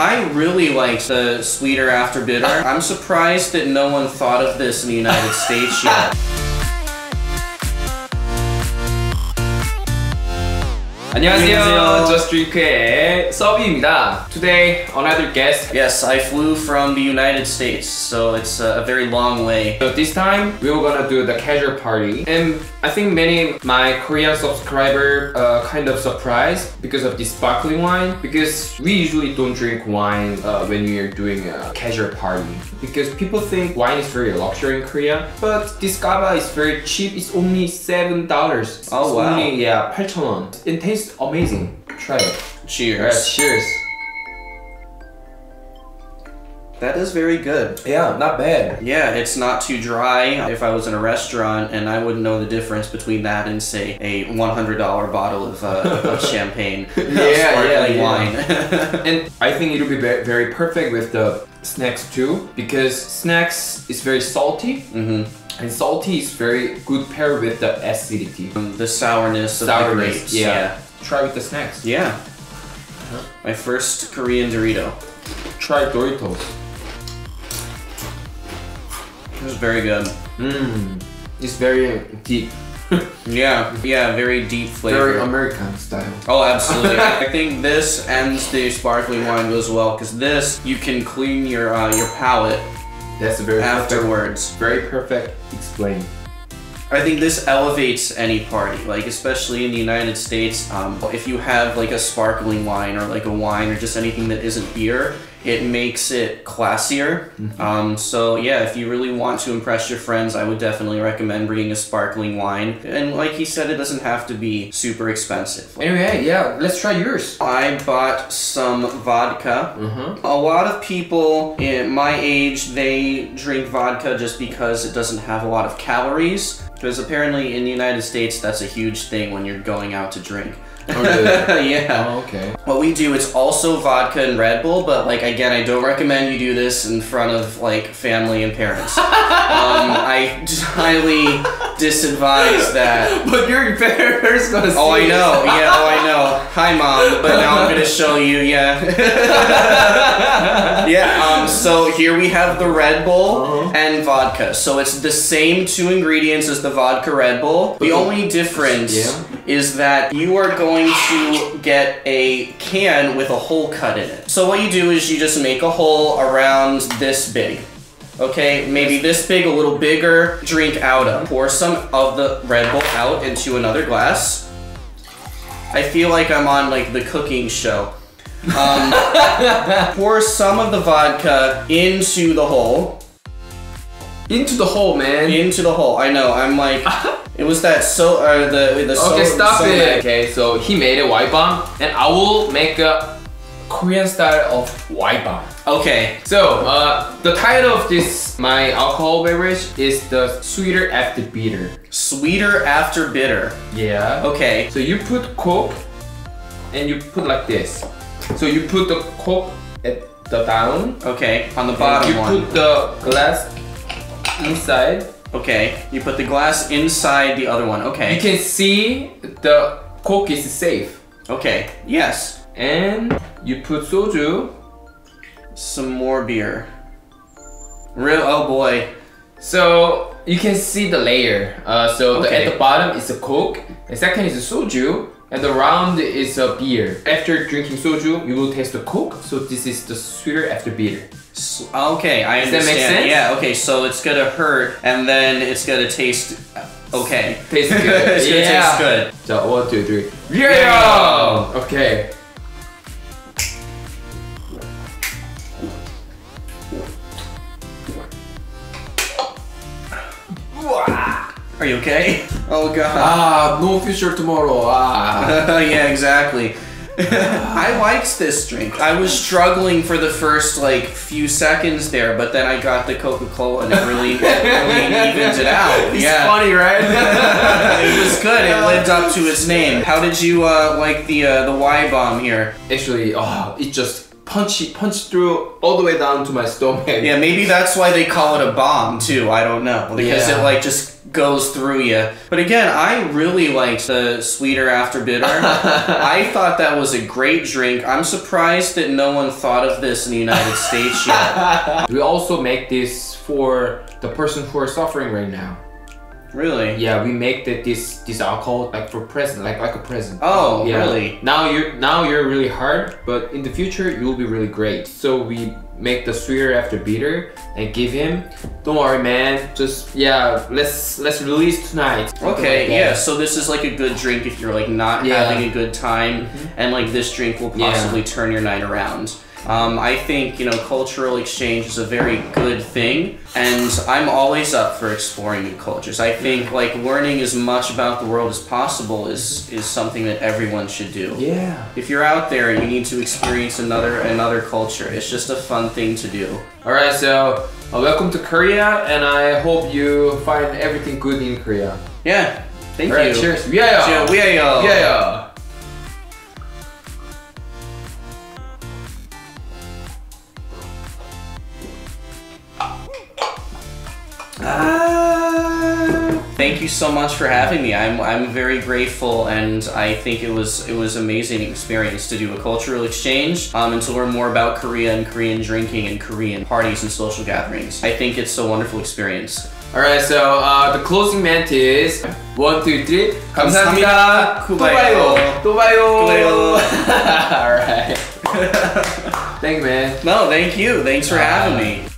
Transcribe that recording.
I really like the sweeter after bitter. I'm surprised that no one thought of this in the United States yet. 안녕하세요. Just Drink의 서비입니다. Today, another guest. Yes, I flew from the United States, so it's a very long way. So this time, we were gonna do the casual party. And I think many of my Korean subscribers kind of surprised because of this sparkling wine. Because we usually don't drink wine when we are doing a casual party. Because people think wine is very luxury in Korea. But this Cava is very cheap. It's only $7. Oh, wow. Only, yeah, 8,000원. It tastes amazing. Try it. Cheers. Alright, cheers. That is very good. Yeah, not bad. Yeah, it's not too dry. If I was in a restaurant, and I wouldn't know the difference between that and, say, a $100 bottle of champagne, sparkling wine. And I think it'll be very perfect with the snacks too, because snacks is very salty. And salty is very good paired with the acidity. The sourness of the grapes. Yeah. Try with the snacks. Yeah. My first Korean Dorito. Try Doritos. It was very good. It's very deep. Yeah, very deep flavor. Very American style. Oh, absolutely. I think this and the sparkling wine goes well, because this, you can clean your palate. That's very afterwards. Very perfect explained. I think this elevates any party, like especially in the United States. If you have like a sparkling wine or like a wine or just anything that isn't beer, it makes it classier. So yeah, if you really want to impress your friends, I would definitely recommend bringing a sparkling wine. And like he said, it doesn't have to be super expensive. Anyway, yeah, let's try yours. I bought some vodka. A lot of people in my age, they drink vodka just because it doesn't have a lot of calories. Because apparently in the United States, that's a huge thing when you're going out to drink. Oh, really? Yeah. Oh, okay. What we do, it's also vodka and Red Bull, but like again, I don't recommend you do this in front of like family and parents. I highly disadvise that. But your parents gonna see. Oh, I know. Yeah, oh, I know. Hi, Mom. But now I'm gonna show you. Yeah. Yeah. So here we have the Red Bull and vodka. So it's the same 2 ingredients as the vodka Red Bull. The only difference is that you are going to get a can with a hole cut in it. So what you do is you just make a hole around this big. Okay, maybe this big, a little bigger, drink out of. Pour some of the Red Bull out into another glass. I feel like I'm on like the cooking show. Pour some of the vodka into the hole. Into the hole, man. Into the hole. I know. I'm like, it was that Okay, stop it. Okay, so he made a Why-Bomb, and I will make a Korean style of Why-Bomb. Okay. So, the title of this, my alcohol beverage, is the Sweeter After Bitter. Sweeter after bitter. Yeah. Okay. So you put Coke, and you put like this. So you put the Coke at the down. Okay, on the bottom one. You put the glass inside. Okay, you put the glass inside the other one. Okay. You can see the Coke is safe. Okay, yes. And you put soju. Some more beer. Oh boy. So you can see the layer. At the bottom is a Coke, and second is a soju, and the round is a beer. After drinking soju, you will taste the Coke. So this is the sweeter after bitter. Okay, I understand. Does that make sense? Yeah, okay, so it's gonna hurt and then it's gonna taste okay. Tastes good. It's gonna taste good. So 1, 2, 3. Yeah! Okay. Are you okay? Oh god. No future tomorrow. Yeah, exactly. I liked this drink. I was struggling for the first like few seconds there, but then I got the Coca-Cola and it really evens it out. It's funny, right? It was good. It lived up to its name. How did you like the Why-Bomb here? Actually, it just punched through all the way down to my stomach. Yeah, maybe that's why they call it a bomb too. I don't know, because it like just goes through you. But again, I really liked the sweeter after bitter. I thought that was a great drink. I'm surprised that no one thought of this in the United States yet. We also make this for the person who are suffering right now. Really? Yeah, we make this alcohol like for present, like a present. Oh, yeah. Really? Now you're really hard, but in the future you will be really great. So we make the sweeter after bitter and give him. Don't worry, man. Just let's release tonight. Okay, yeah. So this is like a good drink if you're like not having a good time, and like this drink will possibly turn your night around. I think, you know, cultural exchange is a very good thing, and I'm always up for exploring new cultures. I think like learning as much about the world as possible is something that everyone should do. Yeah. If you're out there and you need to experience another culture, it's just a fun thing to do. Alright, so welcome to Korea, and I hope you find everything good in Korea. Yeah, thank you. Alright, cheers. 위하여. 위하여. 위하여. Thank you so much for having me. I'm very grateful, and I think it was amazing experience to do a cultural exchange and to learn more about Korea and Korean drinking and Korean parties and social gatherings. I think it's a wonderful experience. Alright, so the closing ment is 1, 2, 3. 감사합니다. 또 봐요. 또 봐요. Alright. Thank you, man. No, thank you. Thanks for having me.